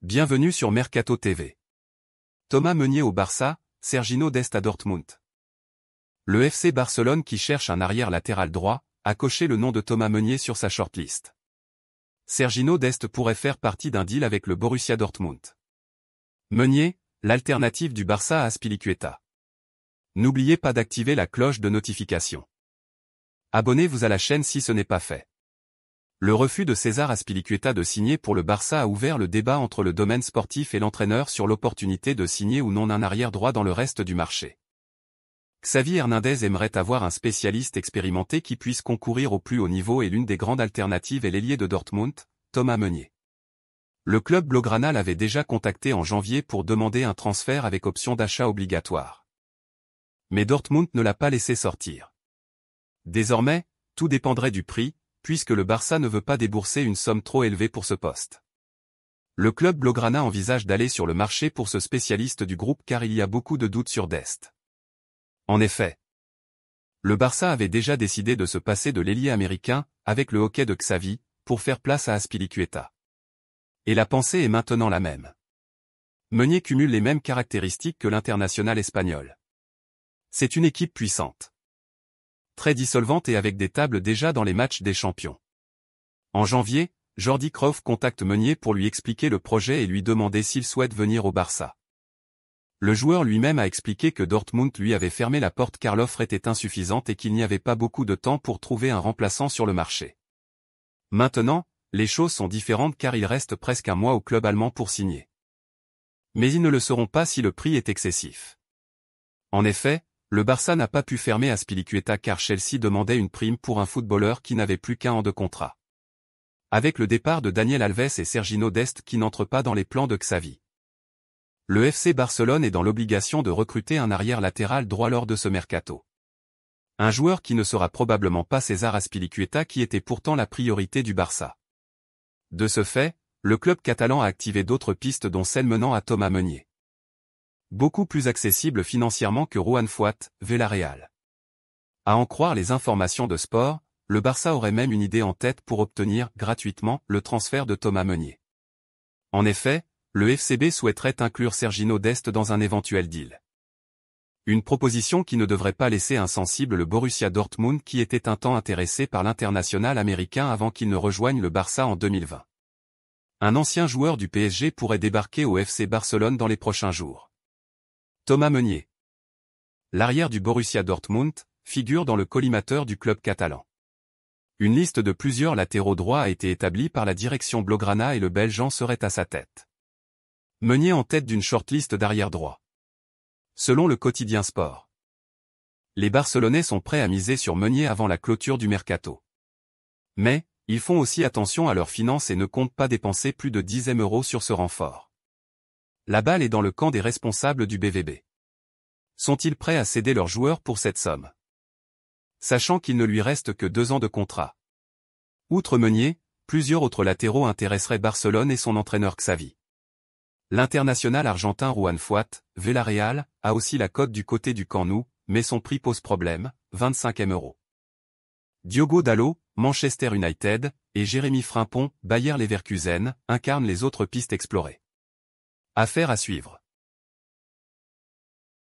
Bienvenue sur Mercato TV. Thomas Meunier au Barça, Serginho Dest à Dortmund. Le FC Barcelone qui cherche un arrière latéral droit, a coché le nom de Thomas Meunier sur sa shortlist. Serginho Dest pourrait faire partie d'un deal avec le Borussia Dortmund. Meunier, l'alternative du Barça à Azpilicueta. N'oubliez pas d'activer la cloche de notification. Abonnez-vous à la chaîne si ce n'est pas fait. Le refus de César Azpilicueta de signer pour le Barça a ouvert le débat entre le domaine sportif et l'entraîneur sur l'opportunité de signer ou non un arrière droit dans le reste du marché. Xavi Hernandez aimerait avoir un spécialiste expérimenté qui puisse concourir au plus haut niveau et l'une des grandes alternatives est l'ailier de Dortmund, Thomas Meunier. Le club blaugrana l'avait déjà contacté en janvier pour demander un transfert avec option d'achat obligatoire. Mais Dortmund ne l'a pas laissé sortir. Désormais, tout dépendrait du prix, puisque le Barça ne veut pas débourser une somme trop élevée pour ce poste. Le club blaugrana envisage d'aller sur le marché pour ce spécialiste du groupe car il y a beaucoup de doutes sur Dest. En effet, le Barça avait déjà décidé de se passer de l'ailier américain, avec le hockey de Xavi, pour faire place à Azpilicueta. Et la pensée est maintenant la même. Meunier cumule les mêmes caractéristiques que l'international espagnol. C'est une équipe puissante. Très dissolvante et avec des tables déjà dans les matchs des champions. En janvier, Jordi Cruyff contacte Meunier pour lui expliquer le projet et lui demander s'il souhaite venir au Barça. Le joueur lui-même a expliqué que Dortmund lui avait fermé la porte car l'offre était insuffisante et qu'il n'y avait pas beaucoup de temps pour trouver un remplaçant sur le marché. Maintenant, les choses sont différentes car il reste presque un mois au club allemand pour signer. Mais ils ne le seront pas si le prix est excessif. En effet, le Barça n'a pas pu fermer Azpilicueta car Chelsea demandait une prime pour un footballeur qui n'avait plus qu'1 an de contrat. Avec le départ de Daniel Alves et Serginho Dest qui n'entrent pas dans les plans de Xavi. Le FC Barcelone est dans l'obligation de recruter un arrière latéral droit lors de ce mercato. Un joueur qui ne sera probablement pas César Azpilicueta qui était pourtant la priorité du Barça. De ce fait, le club catalan a activé d'autres pistes dont celle menant à Thomas Meunier. Beaucoup plus accessible financièrement que Juan Foyth, Villarreal. À en croire les informations de Sport, le Barça aurait même une idée en tête pour obtenir, gratuitement, le transfert de Thomas Meunier. En effet, le FCB souhaiterait inclure Serginho Dest dans un éventuel deal. Une proposition qui ne devrait pas laisser insensible le Borussia Dortmund qui était un temps intéressé par l'international américain avant qu'il ne rejoigne le Barça en 2020. Un ancien joueur du PSG pourrait débarquer au FC Barcelone dans les prochains jours. Thomas Meunier. L'arrière du Borussia Dortmund figure dans le collimateur du club catalan. Une liste de plusieurs latéraux droits a été établie par la direction blaugrana et le Belge en serait à sa tête. Meunier en tête d'une shortlist d'arrière droit. Selon le quotidien Sport. Les Barcelonais sont prêts à miser sur Meunier avant la clôture du mercato. Mais, ils font aussi attention à leurs finances et ne comptent pas dépenser plus de 10 000 € sur ce renfort. La balle est dans le camp des responsables du BVB. Sont-ils prêts à céder leurs joueurs pour cette somme? Sachant qu'il ne lui reste que 2 ans de contrat. Outre Meunier, plusieurs autres latéraux intéresseraient Barcelone et son entraîneur Xavi. L'international argentin Juan Foyth, Villarreal, a aussi la cote du côté du Camp Nou, mais son prix pose problème, 25 000 €. Diogo Dalot, Manchester United, et Jérémy Frimpong, Bayer Leverkusen, incarnent les autres pistes explorées. Affaire à suivre.